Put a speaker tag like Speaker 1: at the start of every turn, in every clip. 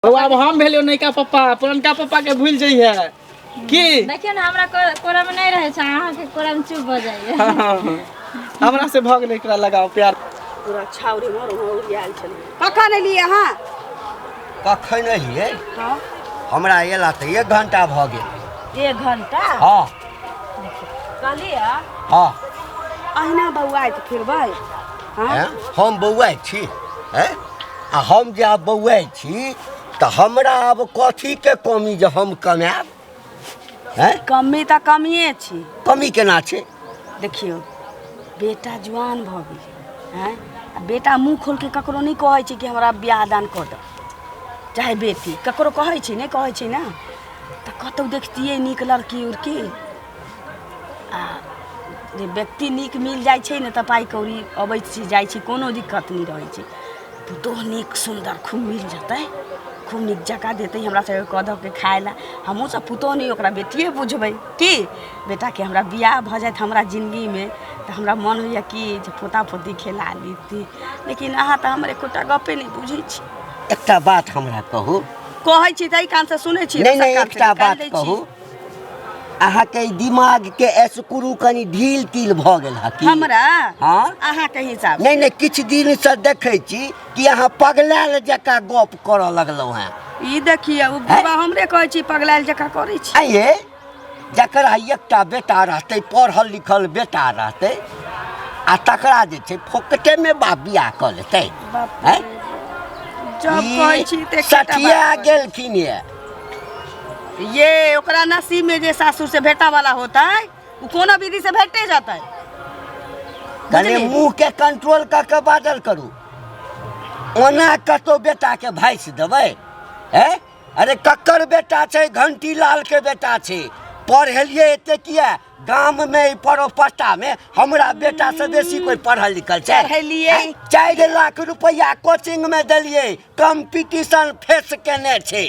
Speaker 1: अब हम भेलियो नयका पप्पा पुरनका पप्पा के भूल जइहे की
Speaker 2: देखिए ना हमरा कोरा में नहीं रहे छ अहाँ के कोरा में चुप हो जाइए
Speaker 1: हमरा से भ गेल एकरा लगाओ प्यार
Speaker 3: पूरा छाउरी मोर आयल छल कखन एलिए अहाँ
Speaker 4: कखन एलिए
Speaker 3: हां
Speaker 4: हमरा एला त 1 घंटा भ गेल
Speaker 3: 1 घंटा
Speaker 4: हां
Speaker 3: कहलिए
Speaker 4: हां
Speaker 3: अहिना बौआइत फिरबै
Speaker 4: हां हम बौआइ छी हैं आ हम जे आब बौआइ छी त हमरा अब कथी के कमी जे हम कमाब हैं
Speaker 3: कमी त कमिए छी
Speaker 4: कमी केना छै
Speaker 3: देखियो बेटा जवान भ गेल हैं बेटा मुंह खोल के ककरो नहीं कहै छै कि हमरा बियाह दान कर दो चाहे बेटी ककरो कहै छै नहीं कहै छै ना त कतौ देखतिए नीक लड़की उड़की आ जे व्यक्ति नीक मिल जाय छै न त पाई कौड़ी अबै छी जाय छी कोनो दिक्कत नहीं रहै छै पुतोह नीक सुंदर खूब मिल जतै खूब नीक जगह देते हमरा सब कदम के खाए ला हमहू सब पुतोह नहीं ओकरा बेटिए बुझबै की बेटा के हमरा बियाह भ जात हमरा जिंदगी में त हमरा मन होइया कि जे पोता पोती खेला लेती लेकिन अहाँ त हमरे कोटा गपे नहीं बुझै छी
Speaker 4: एकटा बात हमरा कहू
Speaker 3: कहै छी तई कान से सुनै छी
Speaker 4: नहीं एकटा बात कहू अहाँ के दिमाग के स्क्रू कनी ढील तिल भ गेल ह की
Speaker 3: हमरा
Speaker 4: हां
Speaker 3: अहाँ के हिसाब
Speaker 4: नहीं किछ दिन से देखै छी कि अहाँ पगलाल जका गप करऽ लगलौ हैं
Speaker 3: ई देखिए उ बाबा हमरे कहै छी पगलाल जका करै छी
Speaker 4: आये जकरा एकटा बेटा रहतै पढ़ल लिखल बेटा रहतै आ तकरा जे छै फोकटे में बाप बियाह क लेतै हैं
Speaker 3: जब कहै छी त
Speaker 4: सठिया गेलखिन
Speaker 3: ये ओकरा नसीब में जे सासुर से भेटा वाला होता है वो कोनो विधि से भेटे जाता है
Speaker 4: कने मुंह के कंट्रोल करके बादल करू ओना कतो बेटा के भाइस देबै हैं अरे कक्कर बेटा छै घंटी लाल के बेटा छै पढ़लिए एते किया गांव में परोपट्टा में हमरा बेटा से बेसी कोई पढ़ल लिखल छै
Speaker 3: पढ़लिए
Speaker 4: 4 लाख रुपया कोचिंग में देलिए कंपटीशन फेस केने छै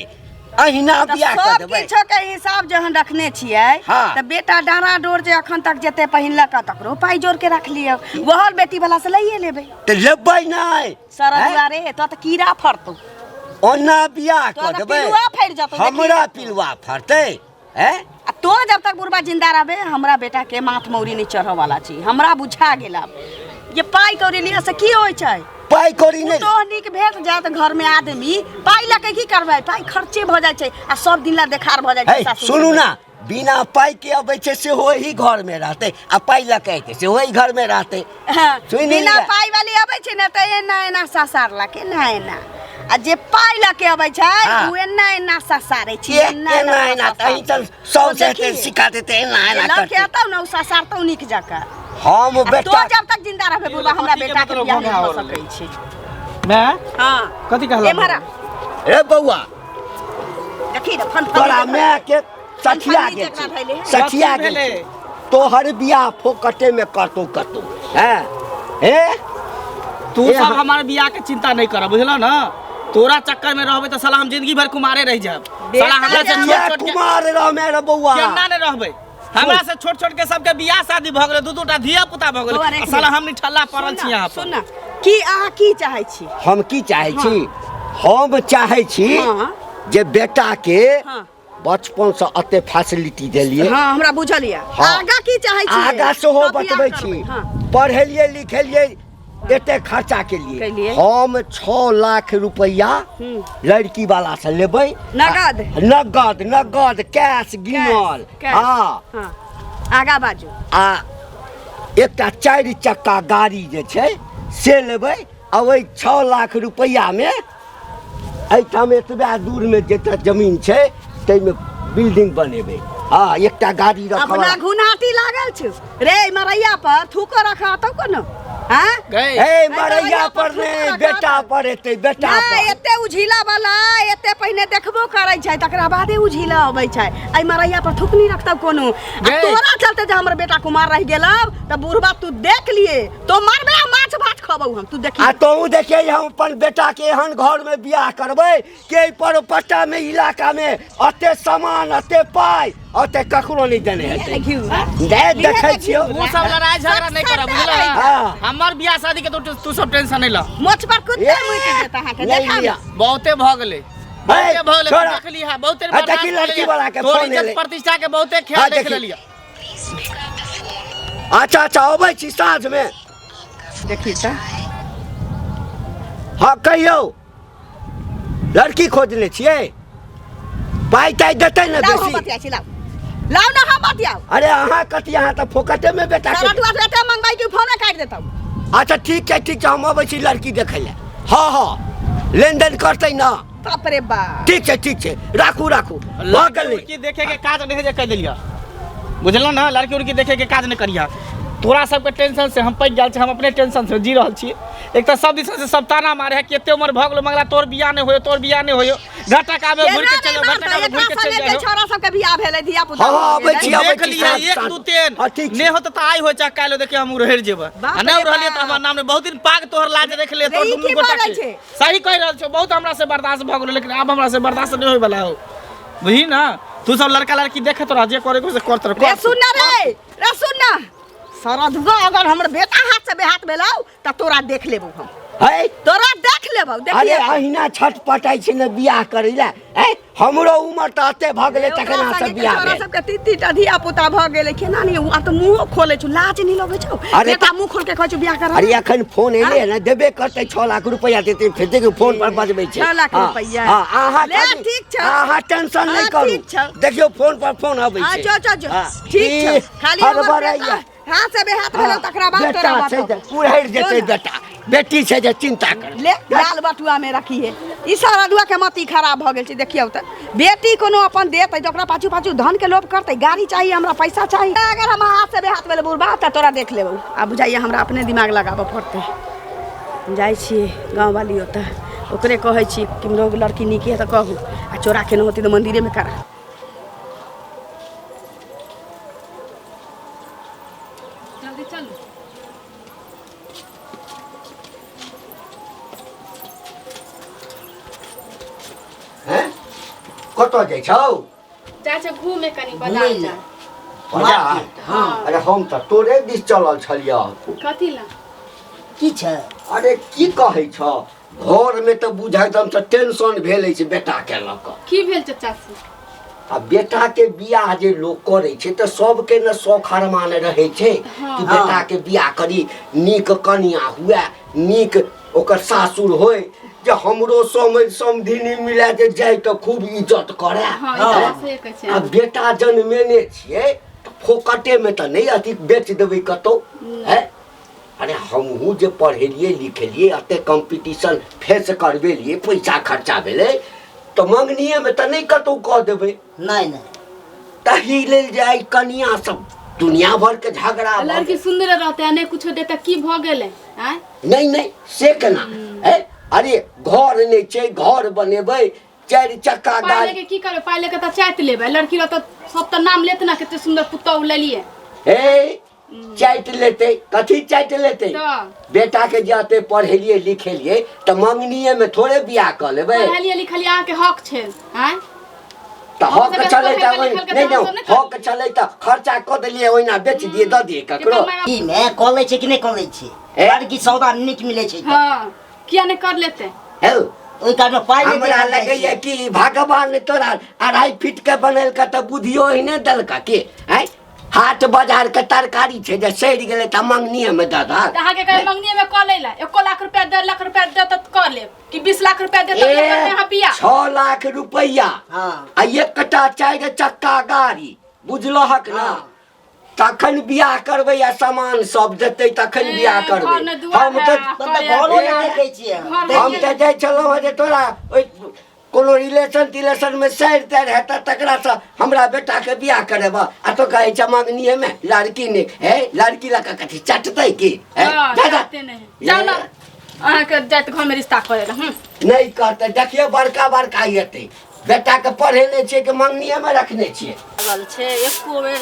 Speaker 4: अहिना बियाह कर देबै
Speaker 3: सब किछो के हिसाब जहन रखने छियै त बेटा डारा डोर जे अखन तक जते पहिनलक तकरो पाई जोड़ के रख लियो वहल बेटी वाला से लइए लेबै
Speaker 4: त लेबै नै
Speaker 3: सरदुआ रे त कीड़ा फरतौ
Speaker 4: ओना बियाह कर देबै
Speaker 3: पिलुआ फैर जतौ
Speaker 4: हमरा पिलुआ फरतै हैं
Speaker 3: आ तो जब तक बुढ़बा जिंदा रहबे हमरा बेटा के माथ मौरी नहीं चढ़े वाला छी हमरा बुझा गेल अब ये पाई कौड़ी लिया से की होय छै
Speaker 4: पाई कौड़ी नहीं
Speaker 3: तो नीक भेट जात घर में आदमी पाई लके की करबै पाई खर्चे भ जाय छै आ सब दिन ला देखार भ जाय छै सासुर
Speaker 4: सुनू ना बिना पाई के अबै छै से वही घर में रहते आ पाई लके के से वही घर में रहते
Speaker 3: बिना पाई वाली अबै छै न त एना एना ससार लके ना एना आ जे पाई लके अबै छै उ एना एना ससारे छी
Speaker 4: एना एना तही चल सब से सिखा देते एना एना करते
Speaker 3: लके त न ससारतौ नीक जका
Speaker 4: हम बेटा
Speaker 3: तो जब तक जिंदा रहबे बुढ़बा हमरा बेटा के बियाह नहीं हो सकै छी
Speaker 1: मैं
Speaker 3: हां
Speaker 1: कथि कहला
Speaker 3: ए मारा
Speaker 4: ए बौआ
Speaker 3: देखी न फन
Speaker 4: तोरा मैं के सठिया गेल तोहर बियाह फोकटे में करतो हैं ए
Speaker 1: तू सब हमारे बियाह के चिंता नहीं कर बुझला ना तोरा चक्कर में रहबे त साला हम जिंदगी भर कुमारे रह जाब साला हमरा से छोट छोट
Speaker 4: कुमार रह मेरा बौआ
Speaker 1: केना ने रहबे हमरा से छोट छोट के सबके बियाह शादी भ गेलै दू टा धिया पुता भ गेलै साला हम ठल्ला पड़ल छी यहां पर
Speaker 3: सुन ना की अहाँ की चाहै छी
Speaker 4: हम की चाहै छी हम चाहै छी जे बेटा के बचपन से अते फैसिलिटी देलिए
Speaker 3: हां हमरा बुझलिए आगा की चाहै छी
Speaker 4: आगा से हो बतबै छी पढ़ेलिए लिखेलिए एते खर्चा के लिए हम 6 लाख रुपया लड़की वाला से लेबै नगद कैश गिनल हां
Speaker 3: आगा बाजू
Speaker 4: आ एकटा 4 चक्का गाड़ी जे छै से लेबै आ ओइ 6 लाख रुपया में एठाम एतबा दूर में जेता जमीन छै तै में बिल्डिंग बनेबै हां एकटा गाड़ी रखब
Speaker 3: अपना घुनाटी लागल छ रे मरैया पर थूको रखा त कोनो हां
Speaker 4: ए मरैया पर ने बेटा पर एते बेटा पर
Speaker 3: एते उझिला वाला एते पहिने देखबो करै छै तकरा बादे उझिला अबै छै आई मरैया पर थूक नहीं रखतौ कोनो तोरा चलते जे हमर बेटा कुमार रह गेलौ त बुढ़बा तू देख लिए तो मरबे माछ भात खबौ हम तू देखी
Speaker 4: आ तो देखे हम अपन बेटा के एहन घर में बियाह करबै के पर पट्टा में इलाका में अते सामान अते पाई अते ककरो नहीं देने हेतै देखै छियो
Speaker 1: वो सब लड़ाई झगड़ा नहीं कर बुझला हमर बियाह शादी के तो तू सब टेंशन नहीं ल
Speaker 3: मोछ पर कुत्ते मुइत देता हां के देखा
Speaker 1: बहुते भ गेलै बहुते भौले
Speaker 4: छोड़ा।
Speaker 1: देख लिया बहुते
Speaker 4: अच्छा, कि लड़की वाला के
Speaker 1: तोर
Speaker 4: फोन
Speaker 1: इज्जत
Speaker 4: एले।
Speaker 1: प्रतिष्ठा के बहुते
Speaker 4: हाँ,
Speaker 1: ख्याल देख
Speaker 4: देखी।
Speaker 1: लिया।
Speaker 4: अच्छा अच्छा अबै छी साँझ में
Speaker 3: देखी त
Speaker 4: हाँ कहियो लड़की खोजने छियै पाइ ताइ देतै ने
Speaker 3: लाओ हम
Speaker 4: बेसी
Speaker 3: बतिया छी लाओ लाओ ना हम बतियाओ
Speaker 4: अरे अहाँ कथी अहाँ तऽ फोकटे में बेटा के
Speaker 3: रटुआ बेटा मंगवाई के फोन काट देतौ
Speaker 4: अच्छा ठीक छै हम अबै छी लड़की देखै लए हाँ हाँ लेन देन करतै ना
Speaker 3: बाप रे बाप
Speaker 4: ठीक छै राखू भऽ गेलै
Speaker 1: लड़की देखे के काज नहीं जे कह दिलिया बुझलो ना लड़की उड़की देखे के काज नहीं करिया तोरा सबके टेंशन से हम पैक गेल छी हम अपने टेंशन से जी रहल छी एक तो सब दिशा से सब ताना मारे है कि एते उम्र भ गेलो मंगला तोर बियाह नहीं होयो घाटा का में घुर के चल जाओ
Speaker 3: छोरा सब के बियाह भेलै धिया पुता
Speaker 4: हाँ, अबै छी, अबै
Speaker 1: देख लिया
Speaker 4: साथ,
Speaker 1: 1 2 3
Speaker 4: हाँ, ठीक छै।
Speaker 1: नहीं होत त आई हो चाहे कालो देखिए हम रह जेबे
Speaker 3: बाप
Speaker 1: आ नहीं
Speaker 3: रे
Speaker 1: रहलिए
Speaker 3: बाप।
Speaker 1: त हमर नाम ने बहुत दिन पाग तोहर लाज देख ले तोर
Speaker 3: रे, ई
Speaker 1: दुनू
Speaker 3: की
Speaker 1: गोटा
Speaker 3: बाजै
Speaker 1: के
Speaker 3: छै?
Speaker 1: सही कह रहल छो बहुत हमरा से बर्दाश्त भ गेलो लेकिन अब हमरा से बर्दाश्त नहीं होय वाला हो बुझी ना तू सब लड़का लड़की देखे तोरा जे करे को से करत
Speaker 3: रे सुन ना रे सुन ना सरधुआ अगर हमर बेटा हाथ से बेहात भेलौ त तोरा देख लेबौ हम
Speaker 4: है
Speaker 3: तोरा देख लेबौ
Speaker 4: अरे
Speaker 3: देखिए
Speaker 4: अहिना छटपटाई छै ने बियाह करै लए है हमरो उम्र तऽ अते भऽ गेलै तखना से बियाह
Speaker 3: छोरा
Speaker 4: भेल
Speaker 3: सबके तीन धिया पुता भ गेलै केना नहीं आ त मुंह खोले छु लाज नहीं लगे छौ
Speaker 4: अरे
Speaker 3: बेटा मुंह खोल के कहै छु बियाह कर
Speaker 4: अरे एखन फोन एलै ने देबे करतै 6 लाख रुपया देतै फिर देखियो फोन पर बजबै छै
Speaker 3: 6 लाख
Speaker 4: हाँ,
Speaker 3: रुपया।
Speaker 4: हाँ अहाँ
Speaker 3: ले,
Speaker 4: खाली-
Speaker 3: ठीक छौ।
Speaker 4: अहाँ टेंशन नहीं
Speaker 3: हाँ,
Speaker 4: करू
Speaker 3: ठीक छौ।
Speaker 4: देखियो फोन पर फोन अबै
Speaker 3: हां
Speaker 4: छै
Speaker 3: जो
Speaker 4: हाँ,
Speaker 3: ठीक
Speaker 4: ई
Speaker 3: छौ खाली हमर
Speaker 4: हड़बड़ैया।
Speaker 3: बेटा हाथ से बेहात भेलौ तकरा बाद
Speaker 4: बेटा
Speaker 3: तोरा
Speaker 4: छै
Speaker 3: बताओ
Speaker 4: जे उड़ि जेतै बेटा बेटी छै जे चिंता कर
Speaker 3: ले लाल बटुआ में रखिए ई सारा दुआ के मती खराब भ गेल छै देखियौ त बेटी कोनो अपन देतै त ओकरा पाछू पाछू धन के लोभ करतै गाड़ी चाहिए हमरा पैसा चाहिए अगर हम हाथ से बेहात भेल बुढ़बा त तोरा देख लेबौ आ बुझाइए हमरा अपने दिमाग लगाबऽ पड़तै जाइ छियै गाँव वाली ओतऽ ओकरे कहै छी कि हमरो लड़की नीक है त कहू आ चोरा के न होती त मंदिरे में करा
Speaker 2: जल्दी चलू
Speaker 4: हैं कतऽ जाइ छौ
Speaker 2: चाचा घूमे कनी
Speaker 4: घूमे
Speaker 2: बाजार
Speaker 4: ले।
Speaker 2: जा
Speaker 4: बाजार
Speaker 2: हाँ।
Speaker 4: अरे हम तऽ तोरे दिस चलल छलियै
Speaker 2: कथी ला
Speaker 5: की छै
Speaker 4: अरे की कहै छ घर में तऽ बुझाइ एकदम से टेंशन भेल छै बेटा के लऽ कऽ
Speaker 2: की भेल चाचा से
Speaker 4: आ बेटा के बियाह जे लोग करे छै तऽ सबके न शौख अरमान रहे छै कि बेटा के बियाह करी नीक कन्या हुए नीक ओकर सासुर होय जे हमरो समधिनी मिला जे जाय तऽ खूब इज्जत करे
Speaker 2: हाँ ई बात सही कहै छै
Speaker 4: आ बेटा जन्मेने छियै तऽ फोकटे में तऽ नहीं अथी बेच देबै कतौ है अरे हमहूँ जे पढ़ेलियै लिखेलियै अते कंपटीशन फेस करबेलियै पैसा खर्चा भेलै तऽ मंगनिये में तऽ नहीं कतौ कह देबै
Speaker 5: नहीं
Speaker 4: तही लेल जाय कनिया सब दुनिया भर के झगड़ा भऽ
Speaker 2: लड़की सुंदर रहते हैं नहीं कुछ देता की भ गेले हैं
Speaker 4: नहीं नहीं से केना है अरे घर नहीं छै घर बनेबै 4 चक्का
Speaker 2: पाई
Speaker 4: गाड़ी
Speaker 2: लेके की करबे पाई लेके त चाहत लेबे लड़की रह त सब त नाम लेत ना कितने सुंदर पुतौ लेलिए
Speaker 4: हे चाट लेते कथी चाट लेते
Speaker 2: तो
Speaker 4: बेटा के जाते पढ़ेलिए लिखेलिए तो मंगनिये में थोड़े बियाह कर लेबै
Speaker 2: पढ़लिए लिखलिए अहाँ के हक छै हैं
Speaker 4: तो हक
Speaker 2: हम
Speaker 4: चले
Speaker 2: पढ़े
Speaker 4: नहीं
Speaker 2: लिखल के
Speaker 4: नहीं
Speaker 2: दाम सब नहीं
Speaker 4: हक चले तो खर्चा कर देलिए ओहिना बेच दिए द दिए ककरो
Speaker 5: की में कॉलेज छै कि नहीं कॉलेज छै
Speaker 4: ए?
Speaker 5: लड़की सौदा नीक मिले छै तऽ।
Speaker 2: हां किया नहीं कर लेते
Speaker 4: हे
Speaker 5: ओइ काल में पाई
Speaker 4: हमरा लगैया कि भगवान तोरा 2.5 फीट के बनल का तो बुधियो ही नहीं दलका के हैं हाट बाजार के तरकारी छै जे सड़ गेलै त मंगनिये में दऽ दऽ
Speaker 2: अहाँ के कहे मंगनी में कॉल लेला 1 लाख रुपया 1.5 लाख रुपया दे त कर ले कि 20 लाख रुपया दे त यहाँ बिया
Speaker 4: 6 लाख रुपया
Speaker 5: हां
Speaker 4: आ एकटा 4 चक्का गाड़ी बुझलहक ना तखन बियाह करबै आ सामान सब देतै तखन बियाह करबै हम तऽ
Speaker 5: मतलब घरो नहीं देखे छियै
Speaker 4: हम तऽ जाइ छलहुँ जे तोरा ओइ कोनो रिलेशन में सैर तैर हेतै तकरा से हमरा बेटा के बियाह करेबा आ तो कहै छ मंगनिये में लड़की ने हे लड़की लका कथी चटतै की
Speaker 2: जाते नहीं जाओ ना अहाँ के जात घर में रिश्ता करे
Speaker 4: नहीं करतै देखिए बड़का बड़का हेतै बेटा के पढ़ेने छियै कि मंगनिये में रखने छियै
Speaker 3: लागल छै एको बेर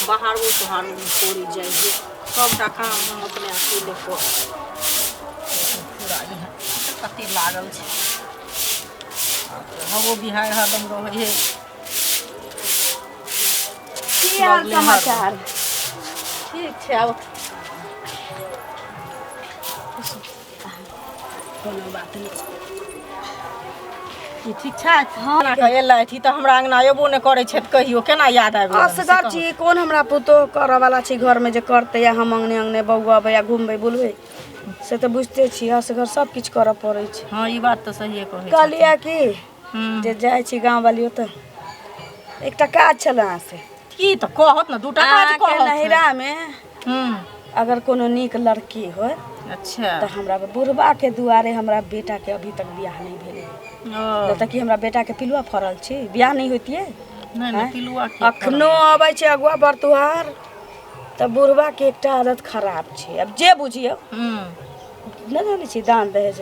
Speaker 3: बाहरो तोहार छोड़ी जाइए सबटा काम हम अपने अकेले कर पूरा यहाँ कते लागल छै हवो बिहार हरदम रहै है की हाल समाचार ठीक छै अब कोनो बात नहीं
Speaker 6: की ठीक छै हाँ एलथि तऽ हमरा अंगना एबो नहि करै छै तऽ कहियो केना याद आबि गेल
Speaker 3: असगर छी कोन हमरा पुतो करऽ वाला छी घर में जे करते या हम अंगने अंगने बौआ या घूमबे बुलबे से तो बुझते छी असगर सब किछ करऽ पड़ै छै।
Speaker 6: हाँ ई बात तऽ सहिए कहै छी।
Speaker 3: कहलिया कि जे जाइ छी गाँव वाली ओतऽ एकटा काज छल अहाँ से
Speaker 6: की तऽ कहत ने दूटा काज
Speaker 3: अहाँके
Speaker 6: कहत
Speaker 3: नहिरा में अगर कोनो नीक लड़की हो
Speaker 6: अच्छा
Speaker 3: तो हमरा बुढ़बा के दुआरे हमरा बेटा के अभी तक बियाह नहीं भेले जब तक कि हमरा बेटा के पिलुआ फरल छी बियाह नहीं होतिए
Speaker 6: नहीं नहीं पिलुआ के
Speaker 3: अखनो आबै छै अगुआ बरतुहार त बुढ़बा के एकटा आदत खराब छै। अब जे बुझियो न जाने छी दान दहेज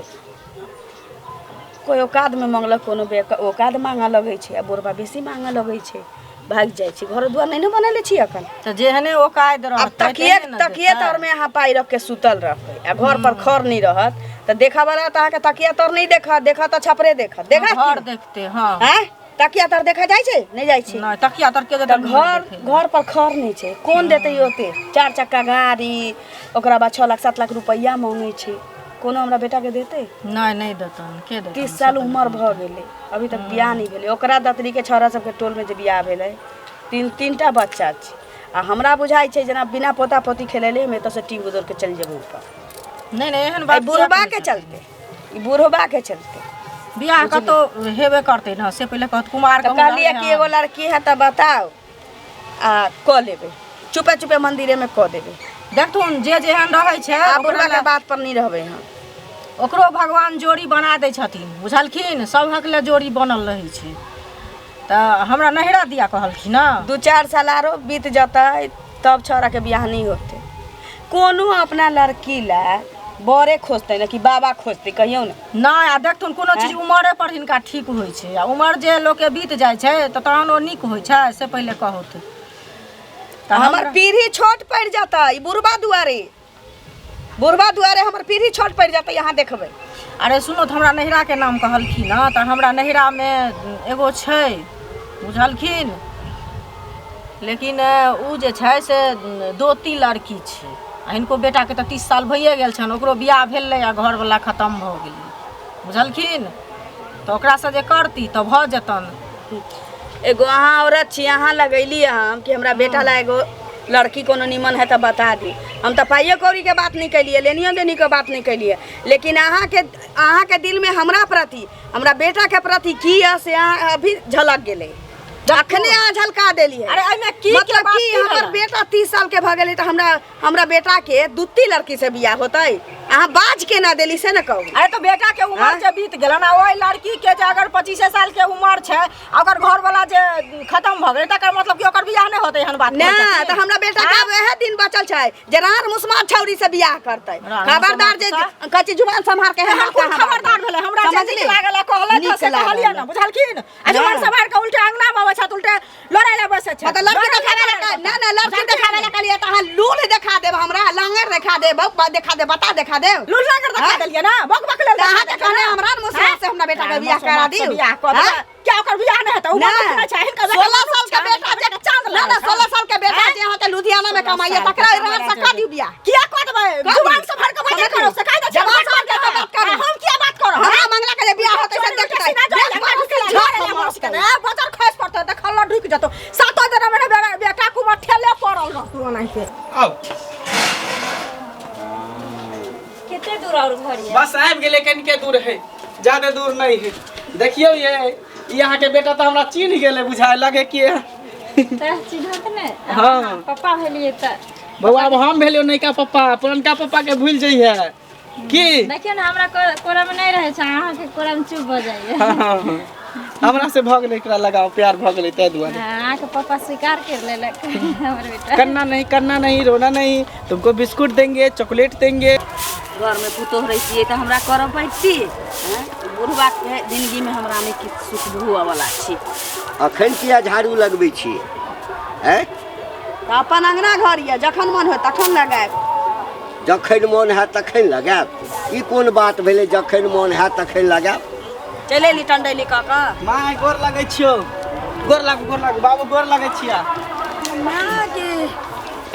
Speaker 3: कोई औकाद में मांगलक कोनो औकाद मांगा लगे छै आ बुढ़बा बेसी मांगा लगे छै भाग जाय छी घर दुआर नहीं न बनले छी अखन
Speaker 6: त जेहने औकाद रहत
Speaker 3: तकिए तर में अहाँ पाई रख के सुतल रहबै आ घर पर खर नहीं रहत त देखा वाला त अहाँ के तकिया तर नहीं देखा त छपरे देखा
Speaker 6: घर देखते हां
Speaker 3: हैं तकिया तर देखा जाय छै नहीं जाय छै
Speaker 6: नहीं तकिया तर के
Speaker 3: घर पर खर नहीं छै कोन देते ओते 4 चक्का गाड़ी ओकरा बाद 6 लाख 7 लाख रुपया मांगे छै कोनो हमरा बेटा के देते
Speaker 6: नहीं नहीं देतन के देतन
Speaker 3: 30 साल उम्र भ गेले अभी तक बियाह नहीं भेले ओकरा दतरी के छोरा सब के टोल में जे बियाह भेले तीनटा बच्चा छै आ हमरा बुझाई छै जना बिना पोता पोती खेलेले में त से टीम उधर के चल जेबो ऊपर
Speaker 6: नहीं नहीं एहन बात
Speaker 3: बुढ़बा के चलते ई बुढ़बा के चलते
Speaker 6: बियाह का तो हेबे करते ना से पहले कहत कुमार का
Speaker 3: कहलिए कि एगो लड़की है त बताओ आ क लेबे चुपे चुपे मंदिरे में क देबे
Speaker 6: देखथुन जे जेहन रहै छै
Speaker 3: बुढ़बा के बात पर नहीं रहबे हम
Speaker 6: ओकरो भगवान जोड़ी बना दै छथिन बुझलखिन सबहक ले जोड़ी बनल रहै छै त हमरा नहिरा दिया कहलखिन ना
Speaker 3: 2-4 साल आरो बीत जतै तब छोरा के बियाह नहीं होते कोनो अपना लड़की ला बड़े खोजते ना कि बाबा खोजते कहियो ना
Speaker 6: नहीं आ देखथुन कोनो चीज उमरे पर हिनका ठीक होइ छै आ उमर जे लोग के बीत जाइ छै त तहन ओ नीक होइ छै से पहिले कहत
Speaker 3: त हमर पीढ़ी छोट पड़ जाता ई बुढ़बा दुआरे हमर पीढ़ी छोट पड़ जाता यहाँ देखबे।
Speaker 6: अरे सुनो तो हमरा नहिरा के नाम कहलखिन ना त हमरा नहिरा में एगो छै बुझलखिन लेकिन उ जे छै से दोती लड़की छै आ हिनको बेटा के त 30 साल भइए गेल छन ओकरो बियाह भेलै आ घर वाला खत्म भ गेलै बुझलखिन त ओकरा से जे करती त भ जतन।
Speaker 3: एगो अहाँ औरत छी अहाँ लगैली हम कि हमरा बेटा ला एगो लड़की कोनो निमन है तो बता दी हम तो पाइयो कौड़ी के बात नहीं कैलिए लेनियो देनी के बात नहीं कैलिए लेकिन अहाँ के दिल में हमरा प्रति हमरा बेटा के प्रति की है से अहाँ अभी झलक गेले अखने अहाँ झलका देलिए।
Speaker 6: अरे एमे की
Speaker 3: मतलब कि हमर बेटा 30 साल के भ गेले तो हमरा बेटा के दूती लड़की से बियाह होतै अहाँ बाज के ना देली से न कहू।
Speaker 6: अरे तो बेटा के उम्र जे बीत गेल ना ओइ लड़की के जे अगर 25 साल के उम्र छै अगर घर वाला जे खत्म भ गेल तकर मतलब कि ओकर बियाह नहीं होतै एहन बात
Speaker 3: ना त हमरा बेटा के वह दिन बचल छै जे रार मुस्मान छौरी से बियाह करतै खबरदार जे कच्ची जुबान संभाल के है
Speaker 6: खबरदार भेले हमरा जे लागल कहले से कहलिए ना बुझलखिन आ जुबान संभाल के उल्टे अंगना में बसा उल्टे लड़ाई ला बसे छै
Speaker 3: त लड़की देखावे ला ना लड़की देखावे ला कहलिए त हां लूल देखा देब हमरा लंगर देखा देब बक देखा देब बता देखा देब
Speaker 6: लूल लंगर देखा देलिए ना बक बक ले
Speaker 3: अहाँ के कहने हमरा मुस्मान से हमरा बेटा के बियाह करा दियो
Speaker 6: बियाह कर क्या ओकर बियाह नहीं हेतै उम्र नहीं छै हिनका
Speaker 3: 16 साल के बेटा जे चांद ना 16 साल के बेटा जे यहाँ के लुधियाना में कमाइए तकरा रात से कर दियो बियाह
Speaker 6: किया कर देबै जुबान से भर के बात करो से कायदा
Speaker 3: जवान से के बात करो
Speaker 6: हम किया बात करो
Speaker 3: हमरा मंगला के बियाह होतै से देखतै
Speaker 6: बजार खस पड़तै त खल्ला ढुक जतो सातो दिन में बेटा कुमार ठेले पड़ल रहतु ओनाइ के
Speaker 1: आओ
Speaker 2: कितने दूर और घर है
Speaker 1: बस आबि गेले कनिके दूर है ज्यादा दूर नहीं है देखियो ये यहाँ के बेटा तो हमरा चिन्ह गेले बुझाए लगे कि
Speaker 2: चिन्हत ने
Speaker 1: हाँ
Speaker 2: पापा भेलिए त
Speaker 1: बउआ अब हम भेलियो नैका पप्पा पुरनका पप्पा के भूल जइहे की
Speaker 2: देखियो ना हमरा कोरा में नहीं रहे छै अहाँ के कोरा में चुप हो जाइए
Speaker 1: हमरा से भ गेले एकरा लगाव प्यार भ गेले तै दुआरे
Speaker 2: अहाँ के पापा स्वीकार कर लेलक हमर बेटा
Speaker 1: करना नहीं रोना नहीं तुमको बिस्कुट देंगे चॉकलेट देंगे
Speaker 3: घर में पुतोह रही छिए तो हमरा करब पड़ती बुढ़बा के जिंदगी में हमरा में कि सुख हुआ वाला छी
Speaker 4: अखन किया झाड़ू लगबै छी हैं
Speaker 3: तो अपन अंगना घर ये जखन मन हो तखन लगाएब
Speaker 4: जखन मन है तखन लगाएब ई कोन बात भेलै जखन मन है तखन लगाएब
Speaker 3: चले ली टंडैली काका
Speaker 1: माय गोर लागै छियो गोर लागू बाबू गोर लागै छिया
Speaker 3: मां के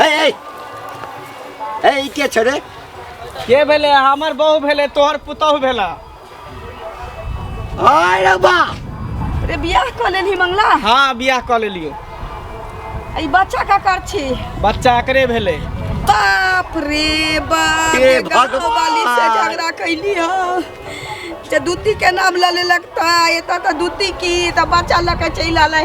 Speaker 4: ए ई के छ रे
Speaker 1: के भेले हमर बहू भेले तोहर पुतोह भेला
Speaker 4: अरे बा
Speaker 3: रे बियाह कऽ लेलही मंगला
Speaker 1: हाँ बियाह कऽ लेलियो।
Speaker 3: ई बच्चा का कर छी
Speaker 1: बच्चा एकरे भेलै।
Speaker 3: बाप रे बाप
Speaker 4: हे
Speaker 3: रे गाँव
Speaker 4: भगवान।
Speaker 3: वाली से झगड़ा कैली ह जे दूती के नाम ले लगता एता तो दूती की तो बच्चा लके चल आले।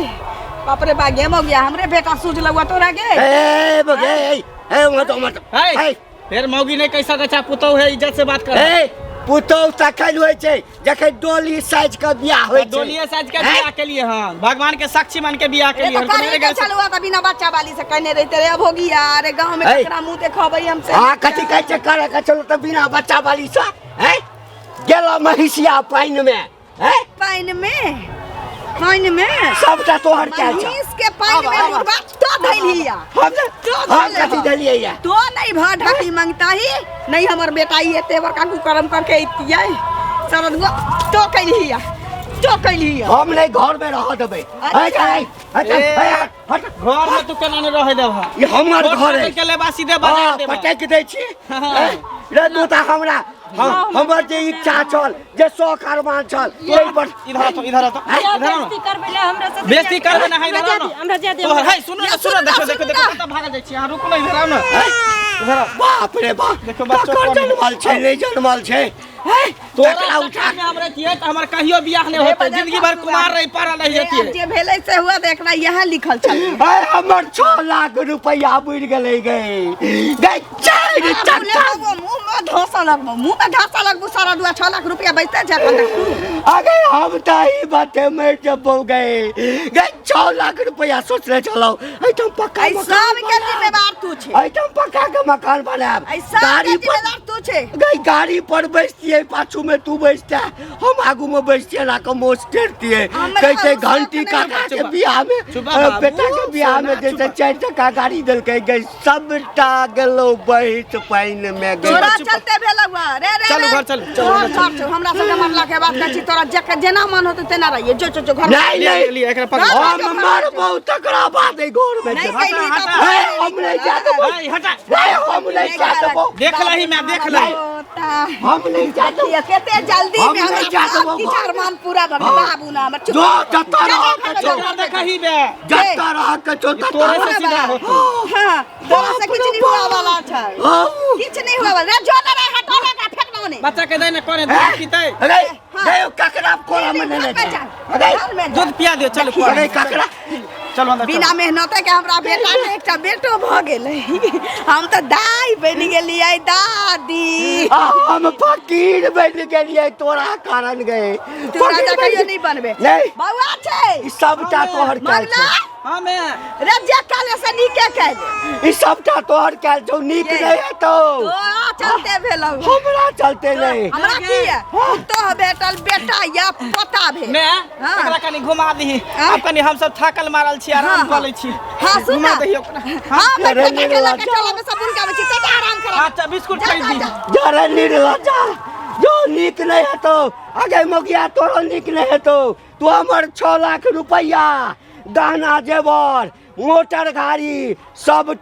Speaker 3: बाप रे बा गेम हो गया हमरे बेटा सूझ लगवा तोरा गे
Speaker 4: ए बगे ए मत
Speaker 1: है फिर मौगी नहीं कैसा कच्चा पुतौ है, इज्जत से बात कर।
Speaker 4: ए पुतौ तखन होइ छै जखन डोली साइज के बियाह होइ छै।
Speaker 1: डोलिये साज के बियाह के लिए हाँ भगवान के साक्षी मान के बियाह के
Speaker 3: ये
Speaker 1: लिए।
Speaker 3: तो करी के चलवा त बिना बच्चा वाली से कहने रहते रे अब होगी यार गांव में
Speaker 4: है।
Speaker 3: ककरा मुंह देखबै हमसे
Speaker 4: हां कथि कहै छै करे के चलो त बिना बच्चा वाली से हैं गेला महिषिया पाइन में हैं
Speaker 3: पाइन में
Speaker 4: सबटा तोहर क्या छै।
Speaker 3: महिष के पाइन में मुर्गा तो धैलिया
Speaker 4: हम कथि देलियै या
Speaker 3: तो नहीं भ ढाकी मांगता ही नहीं हमर बेटा ये तेवर का कुकरम करके इतियै सरदुआ तो कैलिया
Speaker 4: हम नहीं घर में रह देबै। हट
Speaker 1: घर में तू केना नहीं रहे देब।
Speaker 4: ये हमर घर है
Speaker 1: के लेबा सीधे बाजार देब।
Speaker 4: पटक दै छी रे तू त हमरा हमर जे इच्छा छल जे शौक अरमान छल ओइ पर
Speaker 1: इधर तो
Speaker 6: बेइज्जती करबै ले हमरा से
Speaker 1: बेइज्जती करबे ना है इधर ना
Speaker 6: हमरा जे दे
Speaker 1: तोहर है सुनो देखो कत भाग जाय छी। रुक नहीं इधर ना इधर
Speaker 4: बाप रे बाप
Speaker 1: देखो बच्चों
Speaker 4: ककर
Speaker 1: कौन है?
Speaker 4: जन्मल छै नहीं जन्मल छै
Speaker 1: तोरा
Speaker 4: तकरा उठा
Speaker 1: में हमरे किए त हमर कहियो बियाह नहीं होते जिंदगी भर कुमार रही पारा नहीं
Speaker 3: अब
Speaker 1: जतिए।
Speaker 3: जे भेलै से हुआ देखना यहाँ लिखल छल
Speaker 4: है हमर 6 लाख रुपया बुड़ गेलै गई चार चक्का
Speaker 3: मुंह में धोसा लगबो सारा दुआ 6 लाख रुपया बचते छै
Speaker 4: अगे हम त ई बाते मर जबो गई 6 लाख रुपया सोच रहे चलो एकदम पक्का
Speaker 3: ऐ सब के जिम्मेदार तू छे
Speaker 4: एकदम पक्का के मकान बनाब
Speaker 3: ऐ सब के
Speaker 4: गाड़ी पर
Speaker 3: जिम्मेदार तू छे
Speaker 4: गई गाड़ी पर बैठतिए पाछू में तू बैठता हम आगू में बैठतिए ना को मोच टेरतिए कहते घंटी काका के बियाह में बेटा के बियाह में जैसे 4 चक्का गाड़ी देलकै गई सबटा गेलो बहित पाइन में गई।
Speaker 3: तोरा चलते भेलवा रे
Speaker 1: चलो घर चलो
Speaker 3: हमरा से मारला के बात कहछी तोरा जेना मन होते तेना रहिए जो घर
Speaker 4: नहीं
Speaker 1: एकरा पकड़
Speaker 4: हम मारबो तकरा बाद ए घर में
Speaker 3: नहीं
Speaker 4: जाब।
Speaker 3: कैली
Speaker 1: हटा,
Speaker 3: तो
Speaker 4: है, हम नहीं जाब।
Speaker 1: है हटा
Speaker 4: हम नहीं जाब।
Speaker 1: देख लही मैं देख लही
Speaker 4: हम नहीं जाब।
Speaker 3: ये केते जल्दी
Speaker 4: हम
Speaker 3: में
Speaker 4: नहीं
Speaker 3: हमरा
Speaker 4: जाब।
Speaker 3: बाप की चारमान पूरा बाबू ना हमर चुप
Speaker 4: जो जत्ता रह के
Speaker 1: चोरा देखही बे
Speaker 4: जत्ता रह के जो
Speaker 1: तोरे से सीधा होतो।
Speaker 3: हां तोरा से कुछ नहीं हुआ वाला छै कुछ नहीं हुआ वाला जो ना रे हटा लगा फेंकना ने
Speaker 1: बच्चा के दे न करे दूध पीते
Speaker 4: अरे गयो ककरा कोला में नहीं अरे
Speaker 1: दूध पिया दियो चलो
Speaker 4: अरे ककरा
Speaker 1: चलो अंदर
Speaker 3: बिना मेहनत के हमरा बेटा के एकटा बेटो भ गेलै हम त दाई बन गेलियै दादी
Speaker 4: हम फकीर बन गेलिए तोरा कारण गए
Speaker 3: तोरा त कहियो नहीं बनबे
Speaker 4: नहीं
Speaker 3: बौआ छै
Speaker 4: ई सबटा तोहर काल
Speaker 3: मंगला
Speaker 4: छै
Speaker 1: हां मैं
Speaker 3: रे जे काले से नीके कैले
Speaker 4: ई सबटा तोहर काल छौ नीक
Speaker 3: ये।
Speaker 4: नहीं है तो
Speaker 3: तोरा चलते भेलौ
Speaker 4: हमरा चलते नहीं
Speaker 3: हमरा की है तो बेटल बेटा या पता भे
Speaker 1: मैं
Speaker 3: हाँ।
Speaker 1: एकरा कनी घुमा दी।
Speaker 3: हाँ।
Speaker 1: अब कनी हम सब थाकल मारल छी आराम कर लै छी।
Speaker 3: हां सुन
Speaker 1: घुमा दही ओकरा।
Speaker 3: हां मैं
Speaker 4: अरे
Speaker 3: बेटा के
Speaker 4: मेरे
Speaker 3: लगे
Speaker 4: राजा।
Speaker 3: चला में सबुन का बची त आराम कर
Speaker 1: अच्छा बिस्कुट खरीद दी।
Speaker 4: जरा निर्लजा जो नीक नहीं है तो आगे मगिया तोरो नीक नहीं है तो तू हमर 6 लाख रुपया गहना जेवर मोटर गाड़ी सब